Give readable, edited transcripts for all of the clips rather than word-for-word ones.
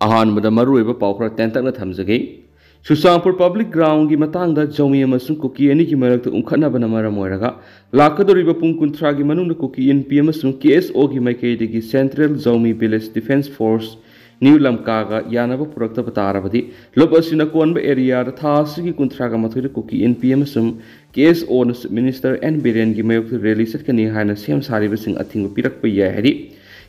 अहानबदा मरुइबा पाउ खरा तेंतकना थमजगे सुसांपुर public ground की मतंगदा जोमी अमसुंग कुकी अनि की मरक्ता उंखटनाबना मरम ओइरगा लाखदोरिबा पुंग कुंथ्रा की मनुंग कुकी एनपी अमसुंग केएसओ की माइकेदगी central Zomi village defence force new लमकागा यानबा पुरक्ता बतारबदी लोब असिना कोनबा एरिया थासगी कुंथ्रागा मथुर कुकी एनपी अमसुंग केएसओ न मिनिस्टर एन बिरेन की मायोक्ता रैली सटकनी हायना सेम सारिबसिंग अथिंग पिरकपा याय हरि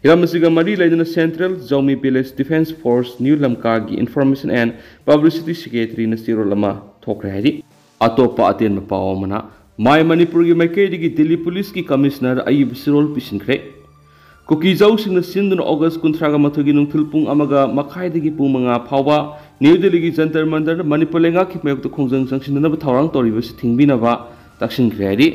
हिरामसिगा मरी लेदना central Zomi village defence force new Lamka की इन्फॉर्मेशन एंड पब्लिसिटी सेक्रेटरी न सिरो लमा थोकरे हरि अतोपा अतेन पावमना माय मणिपुर की माइकेदगी दिल्ली पुलिस की कमिश्नर अयुब सिरोल पिसिनख्रे कुकी जौसिंग सिंदुन अगस्त कुंथ्रागा मथुगी नुंथुल पुंग अमगा मखाइदगी पुंग मंगा फावबा न्यू दिल्ली की जंतर मंतर मणिपुर लेंगा की मायोक्ता खोंजंग संसिननबा थौरांग तोरिबस थिंगबिनबा तक्सिनख्रे हरि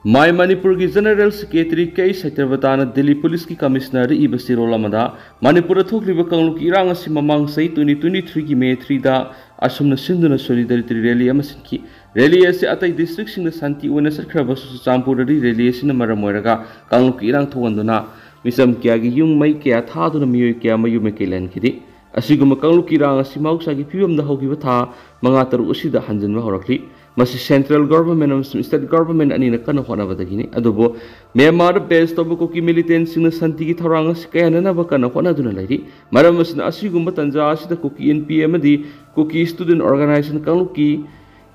माय मणिपुर की जनरल सेक्रेटरी कई सैत्रवताना दिल्ली पुलिस की कमिश्नर इब सिरोल अमदा मणिपुर थोकलिबा कांगलु की इरांग असि ममांग सही 2023 की मे 3 दा असुमना सिंधुना सोलिडारिटी रैली अमसिनकी रैली असे अतै डिस्ट्रिक्ट सिंग शांति ओइना सखरबा चांपुरदी रैली असिना मरम ओइरगा कांगलु की इरांग थोगंदुना मिसम क्या की युंग मई क्या थादुना मियोय क्या मयु मेकेलन किदि असिगुम कांगलु की इरांग असि मौसागी फिबमदा होगिबा था मंगा तरु असिदा हंजनबा होरखली मसी सेंट्रल गवर्नमेंट अमसुंग स्टेट गवर्नमेंट अनिना कन होनाबदगिनी अदुबो म्यांमार बेस तोब कुकी मिलिटेंट सिंग शांति की थौरांग कयाननबा कन होनादुना लैरि मरम असना असिगुम तंजा असिदा कुकी एनपी अमदी कुकी स्टूडेंट ऑर्गेनाइजेशन कांगलु की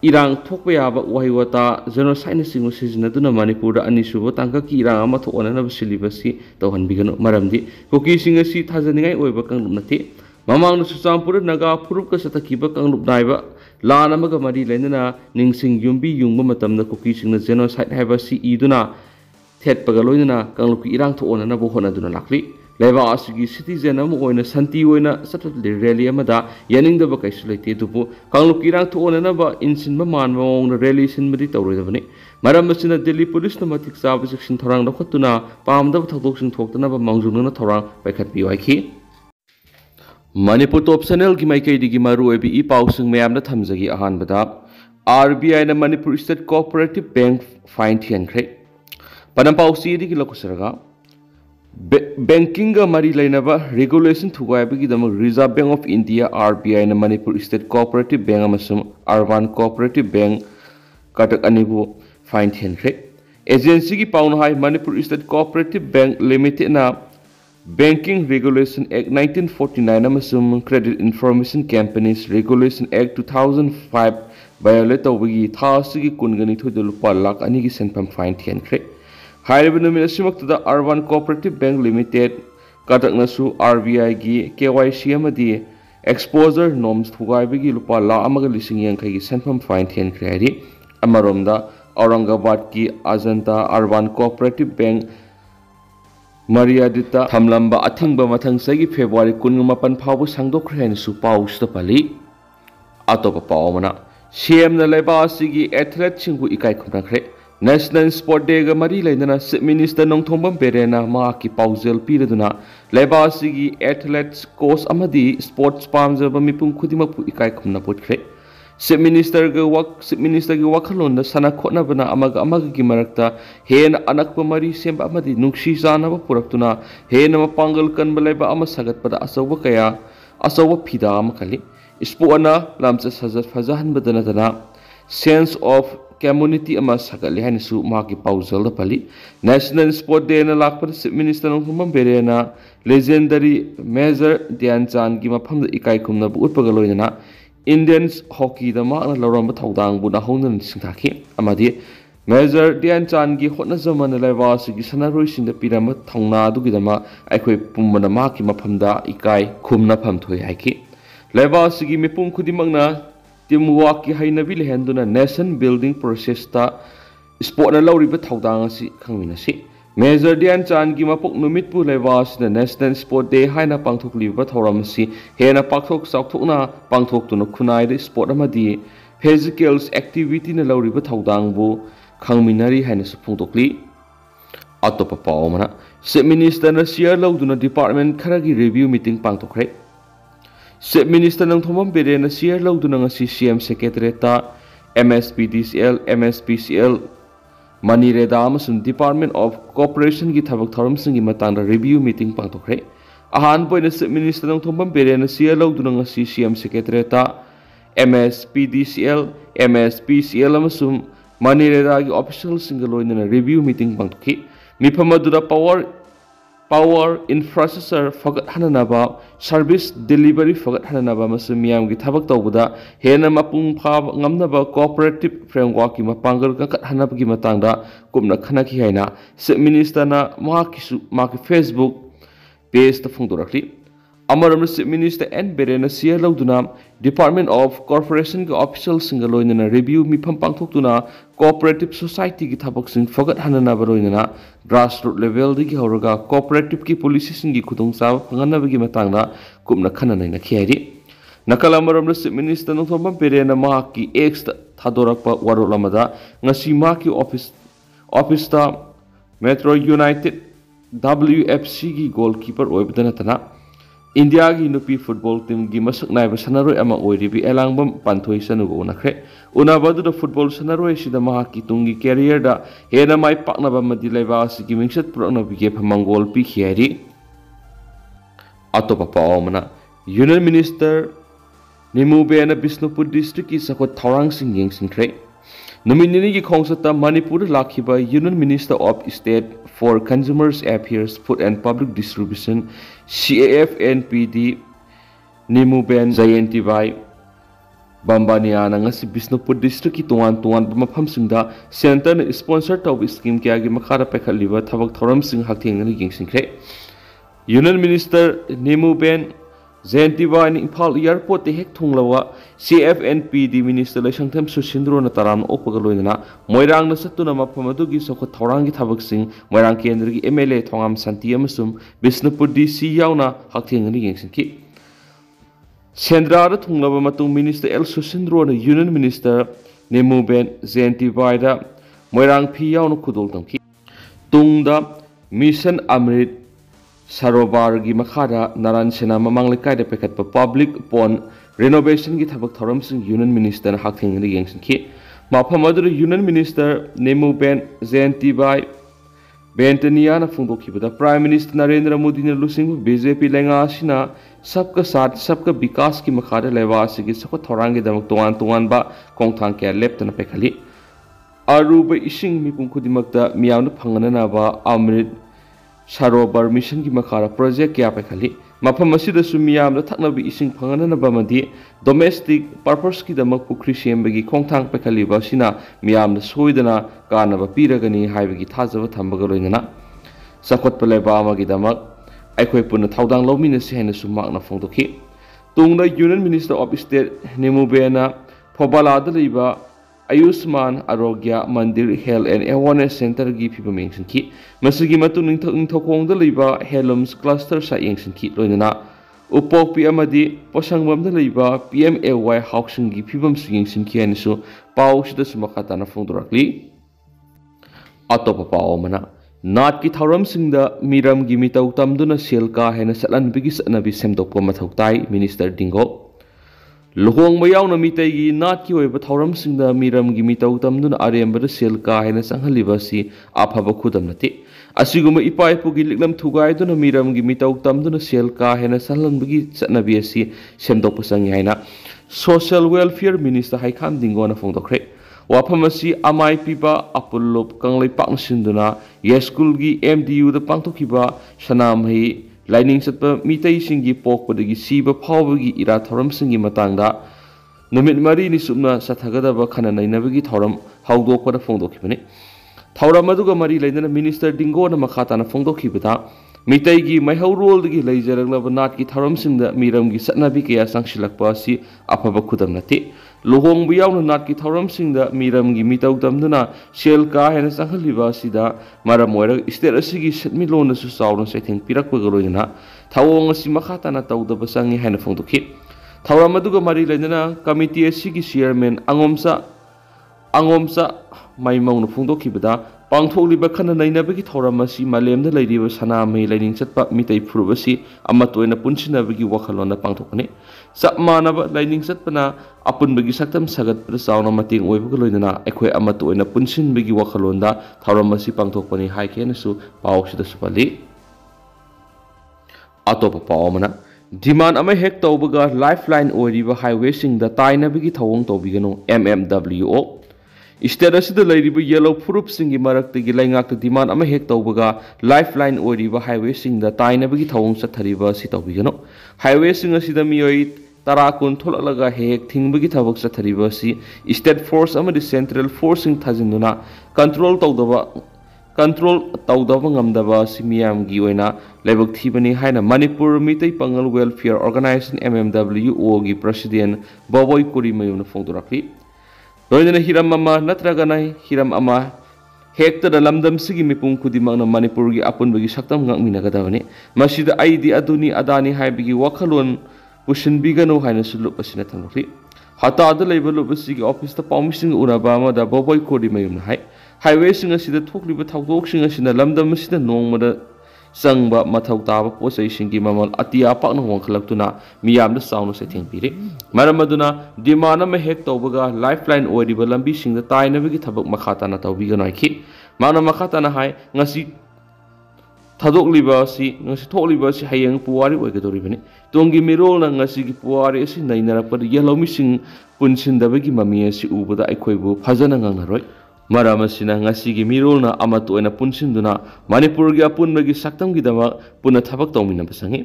इरांग थोकपा याबा वहिवता जेनोसाइड सिंग सिजनदुना मणिपुर अनिसुबो तांका की इरांग अमा थोननबा सिलिबसि तौहनबिगनो मरमदि कुकी सिंग असि थाजनिंगाय ओइबा कांगलु नथि ममांग सुचांपुर नगा फुरुप का सतकीबा कांगलु नाइबा लान अमगा मरी लेनना निंगसिंग युंबी युंबा मतमदा कुकी सिंग जेनोसाइड हाइबा सि इदुना थेटपगा लोइना कांगलु की इरांग थोननबा होनादुना लाखली लेबा असगी सिटीजन अम ओइना शांति ओइना सतत रैली अमदा यानिंगदबा कैसु लेते दुबु कांगलु की इरांग थोननबा इनसिनबा मानबा ओंग रैली सिनबदि तौरोइदबने मरम असिना दिल्ली पुलिस न मतिक चाब सेक्शन थोरांग दखतुना पामदबा थौदोकसिंग थोक्तनबा मांगजुंगना थोरांग पाइखतपि वाइखि मणिपुर टॉप चैनल की माइकैदगी मरुओइबि इ पाउसिंग मयामना थमजगी अहानबदा आरबीआई न Manipur state cooperative bank fine थियनख्रे पनपाउसी की लकुसरगा बैंकिंग मरी लेनबा रेगुलेशन थुगाइबगी दम Reserve Bank of India RBI न मणिपुर स्टेट कोऑपरेटिव बैंक अमसुम अर्बन कोऑपरेटिव बैंक कटक अनिबु फाइन थियनख्रे एजेंसी की पाउन हाई Manipur state cooperative bank limited ना बैंकिंग रेगुलेशन एक्ट 1949 अमसुम credit information companies regulation act 2005 violate तौबगी थासगी कुनगनी थोइद लुपा लाख अनि की सेनफम फाइन थियनख्रे हाइरब नुमित असिमक्तदा अर्बन कोऑपरेटिव बैंक लिमिटेड कटकनसु आरबीआई की केवाईसी अमदी एक्सपोजर नॉर्म्स थुगाइबगी लुपा लाख अमगा लिसिंग यांखै की सेनफम फाइन थियनख्रे हरि अमरोमदा औरंगाबाद की अजंता अर्बन कोऑपरेटिव बैंक मरियादिता थमलंबा अथिंगबा मथंगसगी फेब्रुवारी 19 फावबो सांगदोख्रे हैनसु पाउसदा पली अतोप पावमना सीएम न लेबासिगी एथलेट सिंगु इकाई खुमनाख्रे नेशनल स्पोर्ट डे गा मरी लेना चीफ मिनिस्टर नोंथोंबम बेरेना मा की पाउजेल पीरदुना लेबासिगी एथलेट्स कोच अमदी स्पोर्ट्स पामजबा मिपुं खुदिमकपु इकाई खुमना पुटख्रे चीफ मिनिस्टर की वखलों सना खोटना अमग की मरक्ता हेन अनक्प मरी सेम नुक्सी चानब पुरक्तुना हेन मपांगल कनब लेबा सगतपदा अचौब कया अचौब फिदा खली स्पोर्टना लमच सजत फजहनबद नतना सेंस ऑफ कम्युनिटी सगले हैनसु माकी पाउजल पली नेशनल स्पोर्ट डे लाप चीफ मिनिस्टर नोंथोंबम बेरेना लेजेंडरी मेजर ध्यानचंद की मफम इकाई खुमनब उटपग लोइना इंडियन हॉकी लौरब थौदांगबु नाहौन सिंथाखि अमदी मेजर ध्यानचंद की होटनजमन लेबासिगी सनारोइसिंद पिरम थौनादुगिदमा अखोय पुम्बना माकी मफमदा इकाई खुमनफम थोय हाइखि लेबासिगी मिपुम खुदिमकना टीम वर्क की हैनबि लेहंदुना नेशन बिल्डिंग प्रोसेसता स्पोर्टना लौरिबा थौदांग असि खंगमिनसि मेजर ध्यानचंद की मपुक नुमितपु लेबासिदा नेशनल स्पोर्ट डे हाइना पांथोकलिबा थौरामसि हेना पाक्थोक चाउथोकना पांथोकतुना खुनाइद स्पोर्ट अमदी फिजिकल्स एक्टिविटी न लौरिबा थौदांगबु खंगमिनरी हाइना फोंदोकली अतोप पावमना चीफ मिनिस्टर न शेयर लौदुना डिपार्टमेंट खरगी रिव्यू मीटिंग पांथोकरे चीफ मिनिस्टर नोंथोंबम बेरेना शेयर लौदुना ngasi सीएम सेक्रेटरीता एमएसपीडीसीएल एमएसपीसीएल मनीरेदा डिपार्टमेंट ऑफ कॉर्पोरेशन की थबक थौरमसिंगी मतंगदा रिव्यू मीटिंग पांथोकरे ahan poina Chief Minister nang thombam perena sia lawduna ngasi CM Secretary ta MSPDCL MSPCL amasum Manireda gi official single loina review meeting pangtokhi mifam adura power infrastructure fagat hananaba service delivery fagat hananaba masum miyam gi thabak tawbuda hena mapung phab ngamnaba cooperative framework ki mapangal ka hanab gi matangda kumna khanaki haina Chief Minister na maki Facebook page ta phungdorakli amaram Chief Minister N Berena sia lawduna Department of Corporation ki official single loina review mifam pangthokduna cooperative society ki thabak sing fagat hanana baroina grassroots level digi horaga cooperative ki policy singi khudong sa phangana bagi matangna kumna khanana na khiari nakala maram Chief Minister no thombam perena ma ki ex thadorakpa warolamada ngasi ma ki office ta Metro United WFC ki goalkeeper oibdana tana India ki nupi football team ki masak naiba sanaroi ama oiribi elangbam panthoi sanugo nakre unabadu da football sanaroi sida mahaki tungi career da hena mai paknaba madi laiba asigi mingsat purana bige phamangol pi khiari atopa paomana Union Minister Nimubena Bisnupur district ki sakot thorang sing yeng singkre Nominini ki khongsata Manipur lakhiba Union Minister of State for Consumers Affairs Food and Public Distribution CAFNPD Nimuben Jayanti Bai Bambaniana ngasi Bisnupur district ki tuan mafam singda center na sponsor taw scheme kya gi makhara pekhaliba thabak thoram sing haktheng ni ging singkre Union Minister Nimuben Jayanti Bai ni Imphal airport te hek thunglawa CFNPD Minister Laisangthem Susindro na taram opagaloina Moirang na satuna maphamadu gi sokho thorang gi thabak sing Moirang Kendra gi MLA Thongam Santi amasum Bisnupur DC yauna haktheng ni ging singki Sendra da thunglaba matung Minister L Susindro na Union Minister Nimuben Jayanti Bai da Moirang phi yauna khudol tamki tungda Mission Amrit Sarobar gi makhada Naran Sena mamang lekai de pekat pa public pond renovation gi thabak thoram sing Union Minister na haktheng ri yeng singki maphamadu Union Minister Nimuben Jayanti Bai Bentania na phungdokhi bada Prime Minister Narendra Modi na lusing BJP lenga sina sabka saath sabka vikas ki makhada lewa asigi sakho thorang gi damak tuan ba kongthang kya leptana pekhali aruba ising mipum khudimakta miyawna phangana na ba Amrit Sarobar mission ki makhara project kya pekhali mafam asida sumiyam da thaknabi ising phangana na bamadi domestic purpose ki damak pukri sembagi khongthang pekhali ba sina miyam na soidana kana ba piragani haibagi thajaba thambaga loinana sakot paleba amagi damak aikhoi punna thaudang lomina se haina sumakna phongdokhi tungda Union Minister of State Nimubena Phobala da leiba Ayushman Arogya Mandir Health and Awareness Center gi phibam yengsinki masigi matun thokong da leiba Helums cluster sa yengsinki loinana upokpi amadi posangbam da leiba PMAY housing gi phibam yengsinki anisu pau sida sumakata na phongdorakli atopa pau mana nat ki thoram singda miram gi mitau tamduna selka hena salan bigi sanabi semdokpa mathautai Minister Dingo Luhong mayaw na mitay gi nat ki oiba thoram singda miram gi mitau tamduna aremba sel ka hena sanghaliba si aphaba khudam nati asiguma ipai pu gi liklam thugai duna miram gi mitau tamduna sel ka hena sanlanbagi chatnabi asi semdok pasangi haina Social Welfare Minister Haikam Dingo na phongdokre wafam asi amai piba apullop kanglai pakna sinduna yeskul gi MDU da pangtokhiba sanam hi Lining satpa mitai singi pokpadagi siba phawbagi ira thoram singi matangda numit mari ni sumna sathagadaba khana nainabagi thoram hawdokpada phongdokhibani thoram aduga mari lainana Minister Dingo na makhata na phongdokhibada mitai gi maihawrol dagi leijaraglaba nat gi thoram singda miram gi satnabi kaya sangsilakpa si afaba khudam nati luhong biyawna nat ki thoram singda miram gi mitau tamduna sel ka hena sanghaliba sida maram oira state asigi setmi lona su sawna sething pirakpa galoina thawong asi makhata na tawdaba sangi hena phongdokhi thawram aduga mari lainana committee asigi chairman angomsa maimawna phongdokhibada pangthokliba khana nainabagi thoram asi malemda leiriba sanamai laining chatpa mitai phurubasi amatoina punsinabagi wakhalona pangthokani sapmanaba laining chatpana apunbagi saktam sagat pra sauna mating oibaga loinana aikhoi amatoina punsinbagi wakhalonda thoram asi pangthokpani haikena su pausida supali ꯑꯇꯣꯞꯄ ꯄꯥꯎ ꯑꯃꯅ ꯗꯤꯃꯥꯟ ꯑꯃ ꯍꯦꯛ ꯇꯧꯕꯒ ꯂꯥꯏꯐꯂꯥꯏꯟ ꯑꯣꯏꯔꯤꯕ ꯍꯥꯏꯋꯦꯁꯤꯡꯗ ꯇꯥꯏꯅꯕꯒꯤ ꯊꯧꯑꯣꯡ ꯇꯧꯕꯤꯒꯅꯨ MMWO ꯏꯁꯇꯦꯠ ꯑꯁꯤꯗ ꯂꯩꯔꯤꯕ ꯌꯦꯜꯂꯣ ꯐꯨꯔꯨꯞꯁꯤꯡꯒꯤ ꯃꯔꯛꯇꯒꯤ ꯂꯩꯉꯥꯛꯇ ꯗꯤꯃꯥꯟ ꯑꯃ ꯍꯦꯛ ꯇꯧꯕꯒ ꯂꯥꯏꯐꯂꯥꯏꯟ ꯑꯣꯏꯔꯤꯕ ꯍꯥꯏꯋꯦꯁꯤꯡꯗ ꯇꯥꯏꯅꯕꯒꯤ ꯊꯧꯑꯣꯡ ꯆꯠꯊꯔꯤꯕ ꯑꯁꯤ ꯇꯧꯕꯤꯒꯅꯨ ꯍꯥꯏꯋꯦꯁꯤꯡ ꯑꯁꯤꯗ ꯃꯤꯑꯣꯏ ꯇꯔꯥ ꯀꯨꯟ ꯊꯣꯛꯂꯛꯂꯒ ꯍꯦꯛ ꯊꯤꯡꯕꯒꯤ ꯊꯕꯛ ꯆꯠꯊꯔꯤꯕ ꯑꯁꯤ ꯏꯁꯇꯦꯠ ꯐꯣꯔꯁ ꯑꯃꯗꯤ ꯁꯦꯟꯇ꯭ꯔꯦꯜ ꯐꯣꯔꯁꯁꯤꯡ ꯊꯥꯖꯤꯟꯗꯨꯅ ꯀꯟꯇ꯭ꯔꯣꯜ ꯇꯧꯗꯕ ꯉꯝꯗꯕ ꯑꯁꯤ ꯃꯤꯌꯥꯝꯒꯤ ꯑꯣꯏꯅ ꯂꯥꯏꯕꯛ ꯊꯤꯕꯅꯤ ꯍꯥꯏꯅ ꯃꯅꯤꯄꯨꯔ ꯃꯤꯇꯩ ꯄꯥꯉꯜ ꯋꯦꯜꯐꯤꯌꯔ ꯑꯣꯔꯒꯅꯥꯏꯖꯦꯁꯟ MMWOꯒꯤ ꯄ꯭ꯔꯁꯤꯗꯦꯟ ꯕꯣꯕꯣꯏ ꯀꯨꯔꯤꯃꯌꯨꯝꯅ ꯐꯣꯡꯗꯣꯔꯛꯂꯤ ꯂꯣꯏꯅꯅ ꯍꯤꯔꯝ ꯑꯃ ꯅꯠꯇ꯭ꯔꯒꯅ ꯍꯤꯔꯝ ꯑꯃ ꯍꯦꯛꯇꯗ ꯂꯝꯗꯝꯁꯤꯒꯤ ꯃꯤꯄꯨꯝ ꯈꯨꯗꯤꯡꯃꯛꯅ ꯃꯅꯤꯄꯨꯔꯒꯤ ꯑꯄꯨꯟꯕꯒꯤ ꯁꯛꯇꯝ ꯉꯥꯛꯃꯤꯟꯅꯒꯗꯕꯅꯤ ꯃꯁꯤꯗ ꯑꯩꯗꯤ ꯑꯗꯨꯅꯤ ꯑꯗꯥꯅꯤ ꯍꯥꯏꯕꯒꯤ ꯋꯥꯈꯜꯂꯣꯟ ꯄꯨꯁꯤꯟꯕꯤꯒꯅꯨ ꯍꯥꯏꯅꯁꯨ ꯂꯨꯞ ꯑꯁꯤꯅ ꯊꯝꯂꯛꯂꯤ ꯍꯇꯥꯗ ꯂꯩꯕ ꯂꯨꯞ ꯑꯁꯤꯒꯤ ꯑꯣꯐꯤꯁꯇ ꯄꯥꯎꯃꯤꯁꯤꯡ ꯎꯅꯕ ꯑꯃꯗ ꯕꯣꯕꯣꯏ ꯀꯨꯔꯤꯃꯌꯨꯝꯅ ꯍꯥꯏ ꯍꯥꯏꯋꯦꯁꯤꯡ ꯑꯁꯤꯗ ꯊꯣꯛꯂꯤꯕ ꯊꯧꯗꯣꯛꯁꯤꯡ ꯑꯁꯤꯅ ꯂꯝꯗꯝ ꯑꯁꯤꯗ ꯅꯣꯡꯃꯗ ꯆꯪꯕ ꯃꯊꯧ ꯇꯥꯕ ꯄꯣꯠꯆꯩꯁꯤꯡꯒꯤ ꯃꯃꯜ ꯑꯇꯤꯌꯥ ꯄꯥꯛꯅ ꯋꯥꯡꯈꯠꯂꯛꯇꯨꯅ ꯃꯤꯌꯥꯝꯗ ꯆꯥꯎꯅ ꯆꯩꯊꯦꯡ ꯄꯤꯔꯤ ꯃꯔꯝ ꯑꯗꯨꯅ ꯗꯤꯃꯥꯟ ꯑꯃ ꯍꯦꯛ ꯇꯧꯕꯒ ꯂꯥꯏꯐꯂꯥꯏꯟ ꯑꯣꯏꯔꯤꯕ ꯂꯝꯕꯤꯁꯤꯡꯗ ꯇꯥꯏꯅꯕꯒꯤ ꯊꯕꯛ ꯃꯈꯥ ꯇꯥꯅ ꯇꯧꯕꯤꯒꯅꯨ ꯍꯥꯏꯈꯤ ꯃꯥꯅ ꯃꯈꯥ ꯇꯥꯅ ꯍꯥꯏ ꯉꯁꯤ ꯊꯣꯛꯂꯤꯕ ꯑꯁꯤ ꯍꯌꯦꯡ ꯄꯨꯋꯥꯔꯤ ꯑꯣꯏꯒꯗꯧꯔꯤꯕꯅꯤ ꯇꯨꯡꯒꯤ ꯃꯤꯔꯣꯜꯅ ꯉꯁꯤꯒꯤ ꯄꯨꯋꯥꯔꯤ ꯑꯁꯤ ꯅꯩꯅꯔꯛꯄꯗ ꯌꯦꯜꯍꯧꯃꯤꯁꯤꯡ ꯄꯨꯟꯁꯤꯟꯗꯕꯒꯤ ꯃꯃꯤ ꯑꯁꯤ ꯎꯕꯗ ꯑꯩꯈꯣꯏꯕꯨ ꯐꯖꯅ ꯉꯥꯡꯅꯔꯣꯏ ꯃꯔꯝ ꯑꯁꯤꯅ ꯉꯁꯤꯒꯤ ꯃꯤꯔꯣꯜꯅ ꯑꯃꯠꯇ ꯑꯣꯏꯅ ꯄꯨꯟꯁꯤꯟꯗꯨꯅ ꯃꯅꯤꯄꯨꯔꯒꯤ ꯑꯄꯨꯟꯕꯒꯤ ꯁꯛꯇꯝꯒꯤꯗꯃꯛ ꯄꯨꯟꯅ ꯊꯕꯛ ꯇꯧꯃꯤꯟꯅꯕ ꯆꯪꯏ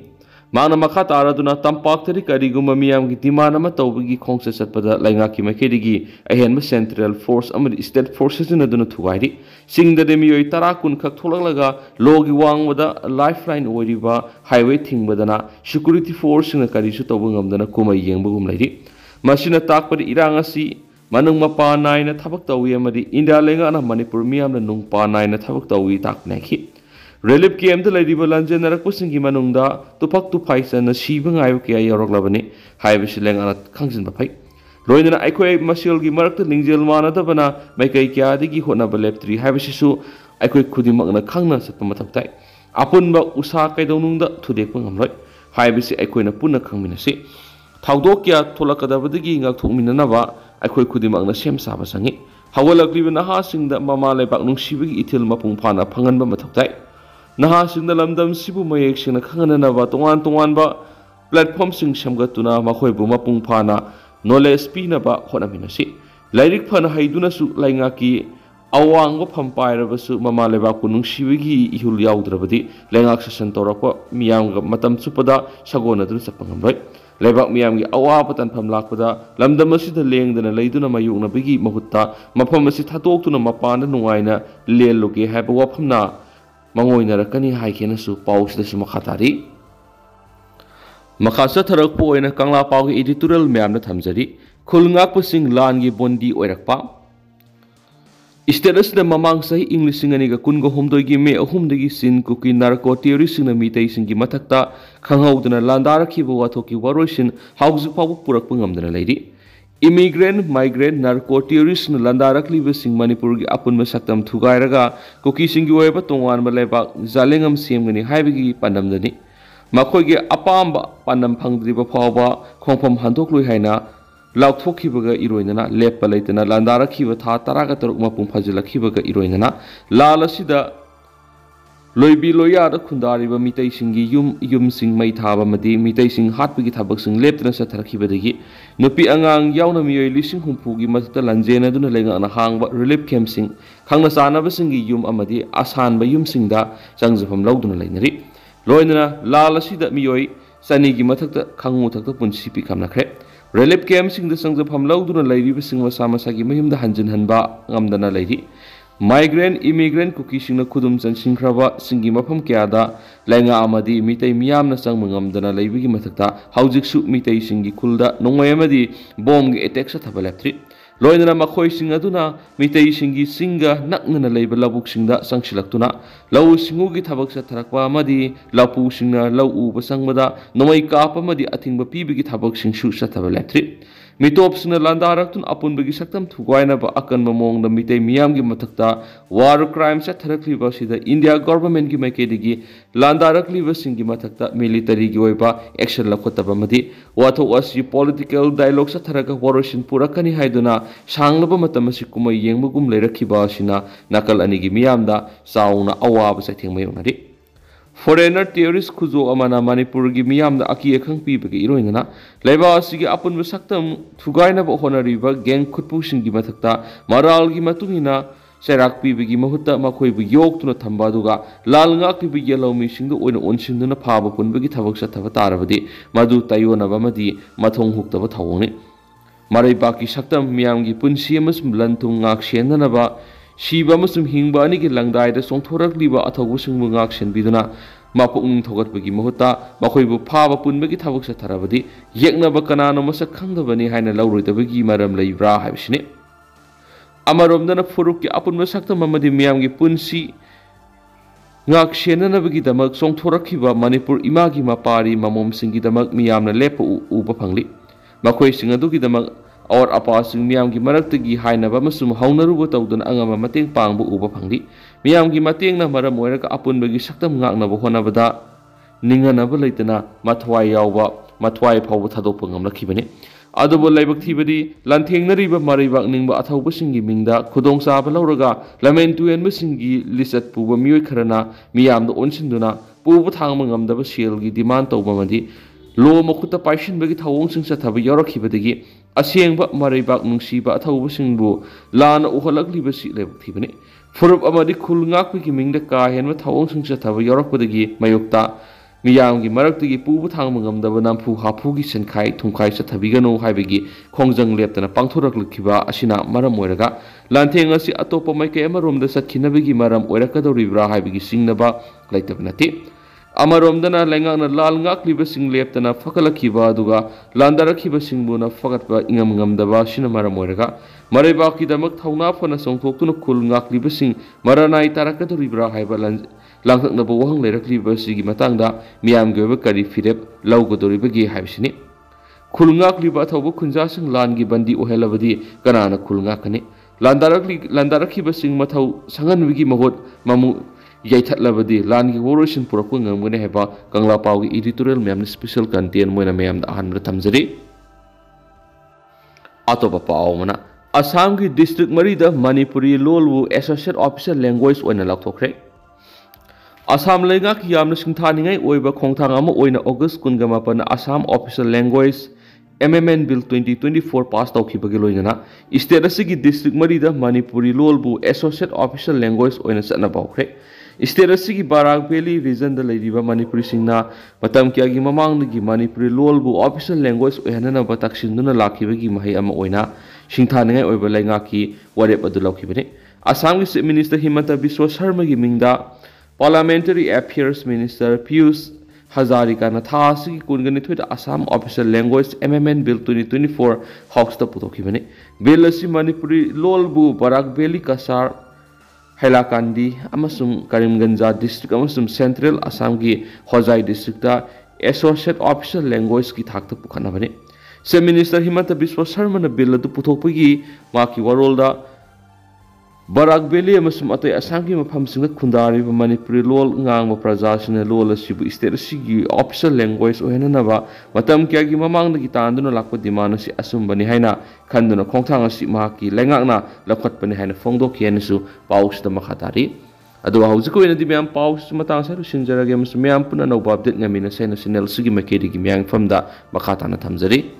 ꯃꯥꯅ ꯃꯈꯥ ꯇꯥꯔꯗꯨꯅ ꯇꯝꯄꯥꯛꯇꯗꯤ ꯀꯔꯤꯒꯨꯝꯕ ꯃꯤꯌꯥꯝꯒꯤ ꯗꯤꯃꯥꯟ ꯑꯃ ꯇꯧꯕꯒꯤ ꯈꯣꯡꯆꯠ ꯆꯠꯄꯗ ꯂꯩꯉꯥꯛꯀꯤ ꯃꯥꯏꯀꯩꯗꯒꯤ ꯑꯍꯦꯟꯕ ꯁꯦꯟꯇ꯭ꯔꯦꯜ ꯐꯣꯔꯁ ꯑꯃꯗꯤ ꯏꯁꯇꯦꯠ ꯐꯣꯔꯁ ꯁꯤꯖꯤꯟꯅꯗꯨꯅ ꯊꯨꯒꯥꯏꯔꯤ ꯆꯤꯡꯗꯗꯤ ꯃꯤꯑꯣꯏ ꯇꯔꯥ ꯀꯨꯟ ꯈꯛ ꯊꯣꯛꯂꯛꯂꯒ ꯂꯣꯒꯤ ꯋꯥꯡꯃꯗ ꯂꯥꯏꯐꯂꯥꯏꯟ ꯑꯣꯏꯔꯤꯕ ꯍꯥꯏꯋꯦ ꯊꯤꯡꯕꯗꯅ ꯁꯦꯀꯨꯔꯤꯇꯤ ꯐꯣꯔꯁꯁꯤꯡꯅ ꯀꯔꯤꯁꯨ ꯇꯧꯕ ꯉꯝꯗꯅ ꯀꯨꯝꯍꯩ ꯌꯦꯡꯕꯒꯨꯝ ꯂꯩꯔꯤ ꯃꯁꯤꯅ ꯇꯥꯛꯄꯗꯤ ꯏꯔꯥꯡ ꯑꯁꯤ ꯃꯅꯨꯡ ꯃꯄꯥ ꯅꯥꯏꯅ ꯊꯕꯛ ꯇꯧꯏ ꯑꯃꯗꯤ ꯏꯟꯗꯤꯌꯥ ꯂꯩꯉꯥꯛꯅ ꯃꯅꯤꯄꯨꯔ ꯃꯤꯌꯥꯝꯅ ꯅꯨꯡꯄꯥ ꯅꯥꯏꯅ ꯊꯕꯛ ꯇꯧꯏ ꯇꯥꯛꯄꯅꯤ ꯍꯥꯏꯈꯤ ꯔꯤꯂꯤꯐ ꯀꯦꯝꯞꯇ ꯂꯩꯔꯤꯕ ꯂꯥꯟꯖꯦꯟꯅꯔꯛꯄꯁꯤꯡꯒꯤ ꯃꯅꯨꯡꯗ ꯇꯨꯐꯛ ꯇꯨꯐꯥꯏ ꯆꯟꯅ ꯁꯤꯕ ꯉꯥꯏꯕ ꯀꯌꯥ ꯌꯥꯎꯔꯛꯂꯕꯅꯤ ꯍꯥꯏꯕꯁꯤ ꯂꯩꯉꯥꯛꯅ ꯈꯪꯖꯤꯟꯕ ꯐꯩ ꯂꯣꯏꯅꯅ ꯑꯩꯈꯣꯏ ꯃꯁꯦꯜꯒꯤ ꯃꯔꯛꯇ ꯂꯤꯡꯖꯦꯜ ꯃꯥꯟꯅꯗꯕꯅ ꯃꯥꯏꯀꯩ ꯀꯌꯥꯗꯒꯤ ꯍꯣꯠꯅꯕ ꯂꯦꯞꯇ꯭ꯔꯤ ꯍꯥꯏꯕꯁꯤꯁꯨ ꯑꯩꯈꯣꯏ ꯈꯨꯗꯤꯡꯃꯛꯅ ꯈꯪꯅ ꯆꯠꯄ ꯃꯊꯧ ꯇꯥꯏ ꯑꯄꯨꯟꯕ ꯎꯁꯥ ꯀꯩꯗꯧꯅꯨꯡꯗ ꯊꯨꯗꯦꯛꯄ ꯉꯝꯂꯣꯏ ꯍꯥꯏꯕꯁꯤ ꯑꯩꯈꯣꯏꯅ ꯄꯨꯟꯅ ꯈꯪꯃꯤꯟꯅꯁꯤ ꯊꯧꯗꯣꯛ ꯀꯌꯥ ꯊꯣꯛꯂꯛꯀꯗꯕꯗꯒꯤ ꯉꯥꯛꯊꯣꯛꯃꯤꯟꯅꯅꯕ ꯑꯩꯈꯣꯏ ꯈꯨꯗꯤꯡꯃꯛꯅ ꯁꯦꯝ ꯁꯥꯕ ꯆꯪꯏ ꯍꯧꯒꯠꯂꯛꯂꯤꯕ ꯅꯍꯥꯁꯤꯡꯗ ꯃꯃꯥ ꯂꯩꯕꯥꯛ ꯅꯨꯡꯁꯤꯕꯒꯤ ꯏꯊꯤꯜ ꯃꯄꯨꯡ ꯐꯥꯅ ꯐꯪꯍꯟꯕ ꯃꯊꯧ ꯇꯥꯏ ꯅꯍꯥꯁꯤꯡꯅ ꯂꯝꯗꯝꯁꯤꯕꯨ ꯃꯌꯦꯛ ꯁꯦꯡꯅ ꯈꯪꯍꯟꯅꯅꯕ ꯇꯣꯉꯥꯟ ꯇꯣꯉꯥꯟꯕ ꯄ꯭ꯂꯦꯠꯐꯣꯝꯁꯤꯡ ꯁꯦꯝꯒꯠꯇꯨꯅ ꯃꯈꯣꯏꯕꯨ ꯃꯄꯨꯡ ꯐꯥꯅ ꯅꯣꯂꯦꯖ ꯄꯤꯅꯕ ꯍꯣꯠꯅꯃꯤꯟꯅꯁꯤ ꯂꯥꯏꯔꯤꯛ ꯐꯅ ꯍꯩꯗꯨꯅꯁꯨ ꯂꯩꯉꯥꯛꯀꯤ ꯑꯋꯥꯡꯕ ꯐꯝ ꯄꯥꯏꯔꯕꯁꯨ ꯃꯃꯥ ꯂꯩꯕꯥꯛꯄꯨ ꯅꯨꯡꯁꯤꯕꯒꯤ ꯏꯍꯨꯜ ꯌꯥꯎꯗ꯭ꯔꯕꯗꯤ ꯂꯩꯉꯥꯛ ꯁꯥꯁꯟ ꯇꯧꯔꯛꯄ ꯃꯤꯌꯥꯝꯒ ꯃꯇꯝ ꯆꯨꯞꯄꯗ ꯁꯥꯒꯣꯟꯅꯗꯨꯅ ꯆꯠꯄ ꯉꯝꯂꯣꯏ ꯂꯩꯕꯥꯛ ꯃꯤꯌꯥꯝꯒꯤ ꯑꯋꯥꯕ ꯇꯥꯟꯐꯝ ꯂꯥꯛꯄꯗ ꯂꯝꯗꯝ ꯑꯁꯤꯗ ꯂꯦꯡꯗꯅ ꯂꯩꯗꯨꯅ ꯃꯥꯌꯣꯛꯅꯕꯒꯤ ꯃꯍꯨꯠꯇ ꯃꯐꯝ ꯑꯁꯤ ꯊꯥꯗꯣꯛꯇꯨꯅ ꯃꯄꯥꯟꯗ ꯅꯨꯡꯉꯥꯏꯅ ꯂꯦꯜꯂꯨꯒꯦ ꯍꯥꯏꯕ ꯋꯥꯐꯝꯅ ꯃꯉꯣꯏꯅꯔꯛꯀꯅꯤ ꯍꯥꯏꯈꯤꯅꯁꯨ ꯄꯥꯎꯁꯤꯗꯁꯨ ꯃꯈꯥ ꯇꯥꯔꯤ ꯃꯈꯥ ꯆꯠꯊꯔꯛꯄ ꯑꯣꯏꯅ ꯀꯪꯂꯥ ꯄꯥꯎꯒꯤ ꯏꯗꯤꯇꯣꯔꯤꯌꯦꯜ ꯃꯌꯥꯝꯅ ꯊꯝꯖꯔꯤ ꯈꯨꯜ ꯉꯥꯛꯄꯁꯤꯡ ꯂꯥꯟꯒꯤ ꯕꯣꯟꯗꯤ ꯑꯣꯏꯔꯛꯄ ꯏꯁꯇꯦꯠ ꯑꯁꯤꯗ ꯃꯃꯥꯡ ꯆꯍꯤ ꯏꯪ 2019ꯒꯤ ꯃꯦ 3 ꯆꯤꯟ ꯀꯨꯀꯤ ꯅꯥꯔꯀꯣ ꯇꯦꯔꯣꯔꯤꯁꯁꯤꯡꯅ ꯃꯤꯇꯩꯁꯤꯡꯒꯤ ꯃꯊꯛꯇ ꯈꯪꯍꯧꯗꯅ ꯂꯥꯟꯗꯥꯔꯛꯈꯤꯕ ꯋꯥꯊꯣꯛꯀꯤ ꯋꯥꯔꯣꯏꯁꯤꯟ ꯍꯧꯖꯤꯛ ꯐꯥꯎꯕ ꯄꯨꯔꯛꯄ ꯉꯝꯗꯅ ꯂꯩꯔꯤ ꯏꯃꯤꯒ꯭ꯔꯦꯟ ꯃꯥꯏꯒ꯭ꯔꯦꯟ ꯅꯥꯔꯀꯣ ꯇꯦꯔꯣꯔꯤꯁꯅ ꯂꯥꯟꯗꯥꯔꯛꯂꯤꯕꯁꯤꯡ ꯃꯅꯤꯄꯨꯔꯒꯤ ꯑꯄꯨꯟꯕ ꯁꯛꯇꯝ ꯊꯨꯒꯥꯏꯔꯒ ꯀꯨꯀꯤꯁꯤꯡꯒꯤ ꯑꯣꯏꯕ ꯇꯣꯉꯥꯟꯕ ꯂꯩꯕꯥꯛ ꯖꯥꯂꯦꯡꯉꯝ ꯁꯦꯝꯒꯅꯤ ꯍꯥꯏꯕꯒꯤ ꯄꯥꯟꯗꯝꯗꯅꯤ ꯃꯈꯣꯏꯒꯤ ꯑꯄꯥꯝꯕ ꯄꯥꯟꯗꯝ ꯐꯪꯗ꯭ꯔꯤꯕ ꯐꯥꯎꯕ ꯈꯣꯡꯐꯝ ꯍꯟꯗꯣꯛꯂꯣꯏ ꯍꯥꯏꯅ ꯂꯥꯎꯊꯣꯛꯈꯤꯕꯒ ꯏꯔꯣꯏꯅꯅ ꯂꯦꯞꯄ ꯂꯩꯇꯅ ꯂꯥꯟꯗꯥꯔꯛꯈꯤꯕ ꯊꯥ 13 ꯃꯄꯨꯡ ꯐꯥꯖꯤꯜꯂꯛꯈꯤꯕꯒ ꯏꯔꯣꯏꯅꯅ ꯂꯥꯜ ꯑꯁꯤꯗ ꯂꯣꯏꯕꯤ ꯂꯣꯏꯌꯥꯗ ꯈꯨꯟꯗꯥꯔꯤꯕ ꯃꯤꯇꯩꯁꯤꯡꯒꯤ ꯌꯨꯝꯁꯤꯡ ꯃꯩ ꯊꯥꯕ ꯑꯃꯗꯤ ꯃꯤꯇꯩꯁꯤꯡ ꯍꯥꯠꯄꯒꯤ ꯊꯕꯛꯁꯤꯡ ꯂꯦꯞꯇꯅ ꯆꯠꯊꯔꯛꯈꯤꯕꯗꯒꯤ ꯅꯨꯄꯤ ꯑꯉꯥꯡ ꯌꯥꯎꯅ ꯃꯤꯑꯣꯏ 60,000ꯒꯤ ꯃꯊꯛꯇ ꯂꯥꯟꯖꯦꯟꯅꯗꯨꯅ ꯂꯩꯉꯥꯛꯅ ꯍꯥꯡꯕ ꯔꯤꯂꯤꯐ ꯀꯦꯝꯞꯁꯤꯡ ꯈꯪꯅ ꯆꯥꯟꯅꯕꯁꯤꯡꯒꯤ ꯌꯨꯝ ꯑꯃꯗꯤ ꯑꯁꯥꯟꯕ ꯌꯨꯝꯁꯤꯡꯗ ꯆꯪꯖꯐꯝ ꯂꯧꯗꯨꯅ ꯂꯩꯅꯔꯤ ꯂꯣꯏꯅꯅ ꯂꯥꯜ ꯑꯁꯤꯗ ꯃꯤꯑꯣꯏ 200ꯒꯤ ꯃꯊꯛꯇ ꯈꯪꯉꯨꯊꯛꯇ ꯄꯨꯟꯁꯤ ꯄꯤꯈꯝꯅꯈ꯭ꯔꯦ ꯔꯤꯂꯤꯐ ꯀꯦꯝꯞꯁꯤꯡꯗ ꯆꯪꯖꯐꯝ ꯂꯧꯗꯨꯅ ꯂꯩꯔꯤꯕꯁꯤꯡ ꯃꯁꯥ ꯃꯁꯥꯒꯤ ꯃꯌꯨꯝꯗ ꯍꯟꯖꯤꯟꯍꯟꯕ ꯉꯝꯗꯅ ꯂꯩꯔꯤ ꯃꯥꯏꯒ꯭ꯔꯦꯟ ꯏꯃꯤꯒ꯭ꯔꯦꯟ ꯀꯨꯀꯤꯁꯤꯡꯅ ꯈꯨꯗꯨꯝ ꯆꯟꯁꯤꯟꯈ꯭ꯔꯕ ꯁꯤꯡꯒꯤ ꯃꯐꯝ ꯀꯌꯥꯗ ꯂꯩꯉꯥꯛ ꯑꯃꯗꯤ ꯃꯤꯇꯩ ꯃꯤꯌꯥꯝꯅ ꯆꯪꯕ ꯉꯝꯗꯅ ꯂꯩꯕꯒꯤ ꯃꯊꯛꯇ ꯍꯧꯖꯤꯛꯁꯨ ꯃꯤꯇꯩꯁꯤꯡꯒꯤ ꯈꯨꯜꯗ ꯅꯣꯡꯃꯩ ꯑꯃꯗꯤ ꯕꯣꯝꯒꯤ ꯑꯦꯇꯦꯛ ꯆꯠꯊꯕ ꯂꯦꯞꯇ꯭ꯔꯤ ꯂꯣꯏꯅꯅ ꯃꯈꯣꯏꯁꯤꯡ ꯑꯗꯨꯅ ꯃꯤꯇꯩꯁꯤꯡꯒꯤ ꯆꯤꯡꯒ ꯅꯛꯅꯅ ꯂꯩꯕ ꯂꯧꯕꯨꯛꯁꯤꯡꯗ ꯆꯪꯁꯤꯜꯂꯛꯇꯨꯅ ꯂꯧꯎ ꯁꯤꯡꯎꯒꯤ ꯊꯕꯛ ꯆꯠꯊꯔꯛꯄ ꯑꯃꯗꯤ ꯂꯧꯄꯨꯁꯤꯡꯅ ꯂꯧ ꯎꯕ ꯆꯪꯕꯗ ꯅꯣꯡꯃꯩ ꯀꯥꯞꯄ ꯑꯃꯗꯤ ꯑꯊꯤꯡꯕ ꯄꯤꯕꯒꯤ ꯊꯕꯛꯁꯤꯡꯁꯨ ꯆꯠꯊꯕ ꯂꯦꯞꯇ꯭ꯔꯤ ꯃꯤꯇꯣꯞꯁꯤꯡꯅ ꯂꯥꯟꯗꯥꯔꯛꯇꯨꯅ ꯑꯄꯨꯟꯕꯒꯤ ꯁꯛꯇꯝ ꯊꯨꯒꯥꯏꯅꯕ ꯑꯀꯟꯕ ꯃꯑꯣꯡꯗ ꯃꯤꯇꯩ ꯃꯤꯌꯥꯝꯒꯤ ꯃꯊꯛꯇ ꯋꯥꯔ ꯀ꯭ꯔꯥꯏꯝ ꯆꯠꯊꯔꯛꯂꯤꯕ ꯑꯁꯤꯗ ꯏꯟꯗꯤꯌꯥ ꯒꯣꯚꯔꯟꯃꯦꯟꯠꯀꯤ ꯃꯥꯏꯀꯩꯗꯒꯤ ꯂꯥꯟꯗꯥꯔꯛꯂꯤꯕꯁꯤꯡꯒꯤ ꯃꯊꯛꯇ ꯃꯤꯂꯤꯇꯔꯤꯒꯤ ꯑꯣꯏꯕ ꯑꯦꯛꯁꯟ ꯂꯧꯈꯠꯇꯕ ꯑꯃꯗꯤ ꯋꯥꯊꯣꯛ ꯑꯁꯤ ꯄꯣꯂꯤꯇꯤꯀꯦꯜ ꯗꯥꯏꯂꯣꯛ ꯆꯠꯊꯔꯒ ꯋꯥꯔꯣꯏꯁꯤꯟ ꯄꯨꯔꯛꯀꯅꯤ ꯍꯥꯏꯗꯨꯅ ꯁꯥꯡꯂꯕ ꯃꯇꯝ ꯑꯁꯤ ꯀꯨꯝꯍꯩ ꯌꯦꯡꯕꯒꯨꯝ ꯂꯩꯔꯛꯈꯤꯕ ꯑꯁꯤꯅ ꯅꯥꯀꯜ ꯑꯅꯤꯒꯤ ꯃꯤꯌꯥꯝꯗ ꯆꯥꯎꯅ ꯑꯋꯥꯕ ꯆꯩꯊꯦꯡ ꯃꯥꯌꯣꯛꯅꯔꯤ Foreigner terrorist Kuzo Amana Manipur Gimiam the Aki Akang Pipa Iroina, Leva Sigi upon the Saktam, Tugaina Honoriva, Gang Kutpushin Gimatakta, Maral Gimatungina, Serak Pibi Mahuta, Makoi Yok to the Tambaduga, Lalngak Pibi Yellow Missing the Oin Onshin Paba Punbagi Tavok Tavataravadi, Madu Tayona Vamadi, Matong Hooked of a Tawoni. Maribaki Saktam Miamgi Punsiamus Blantung Akshenanaba. Shiba Muslim Hingba Niki Langdai the Song Torak Liba Atawusung Mungakshen Biduna Mapung Togat Bagi Mahuta Makoibu Pava Punbagi Tavuk Satarabadi Yekna Bakanano Masakanda Bani Hina Lauri the Bagi Maram Laibra Habshini Amarom Dana Furuki Apun Masakta Mamadi Miamgi Punsi Ngakshena Bagi Damak Song Torakiba Manipur Imagi Mapari Mamom Singi Damak Miamna Lepo Uba Pangli Makoi Singaduki Damak or apasing Miamgi Maratagi Hainaba Masum Haunaru Taudan Angama Mating Pangbu Uba Pangdi, Miamgi Mating Namara Moeraka Apun Bagi Saktam Ngakna Honabada, Ninganaba Latana, Matwai Yawa, Matwai Pawatadopangam Lakibani. Adobo Labactivity, Lanting Nariba Maribak Ningba Ataubasingi Minda, Kudong Sabalauraga, Lamentu and Missingi, Lisat Puba Muikarana, Miam the Onsinduna, Puba Tangmangam the Basilgi, Demand Tobamadi, Lo Mokuta Passion Bagi Tawong Sing Satabi Yorokibadi. Asiangba Maribak Nungsiba Tawusingbu, Lan Uhalakli Basi Lebtivani. Furup Amadi Kulngak Wikiming the Kahan with Tawong Sing Satabi Yorokudagi, Mayukta, Miyamgi Marakti Pubutangam the Vanampu Hapugi Senkai, Tunkai Satabigano Habigi, Kongjang Leptana Pangturak Kiba, Ashina, Maram Weraga, Lantangasi Atopa Maikamarum the Sakinabigi Maram Weraka the Ribra Habigi Singnaba, like the Venati. Amaromdana Langana Lal Ngakli Basing Leptana Fakalakiba Duga, Landaraki Basingbuna Fakatba Ingam Daba Shinamara Moraga, Maribaki Damak Tauna Fana Song Tokuna Kul Ngakli Basing, Maranai Tarakata Ribra Haiba Langak Nabawang Lerakli Basigi Matanga, Miam Gavakari Fidep, Laugodoribagi Habsini. Kulngakli Batabu Kunjasing Langi Bandi Ohelavadi, Ganana Kulngakani, Landaraki Basing Matau, Sangan Wigi Mahot, Mamu. Yaitatlavadi, Langi Waroshin Purapungam Wineheba, Gangla Pau editorial Mam special content when a mam the Hanra Tamzari Atopa Paumana Assamgi district Marida, Manipuri Lolwu, Associate Officer Language when a Laktokre Assam Legak Yamnishing Taninga, Oiba Kongtangama, Oina August Kungamapan, Assam Official Language. MMN Bill 2024 passed out Kibagiloina. Isterasigi District Marida, Manipuri Lolbu, Associate Official Language or in a Sanabokre. Isterasigi Barak Valley, Vision the Lady Manipuri Singna, Matam Kiagi Mamang, Manipuri Lolbu, Official Language or Hanana Bataxinduna Lakibagi Mahayama Oina, Shintana or Belangaki, whatever the Lokibini. Assam Minister Himata Biswa Sharma Giminda, Parliamentary Affairs Minister Pius Hazarika Nathasi Kungani to Assam Official Language MMN Bill 2024 Hawks the Putokibani. Bill Manipuri Lolbu Barak Beli Kasar Hailakandi Amasum Karimganja District Amasum Central Assamgi Hozai District Associate Official Language Ki Thakta Pukanabani. Se Minister Himanta Biswa Sharma Bill to Putopagi Maki Warolda Barak Valley amasum atay Assamgi mafamsingda khundariba Manipuri lol ngangba prajasina lol asibu isterasigi official language ohenanaba matam kyagi mamangdagi tanduna lakpa dimana si asumbani haina khanduna khongthang asi mahaki lengakna lakhatpani haina phongdoki hanisu pausda makhatari adu hauji ko enadi myam paus matang sa rusinjarage amasum myam puna no update ngamina sena channel sigi makedi gi myang famda makhatana thamjari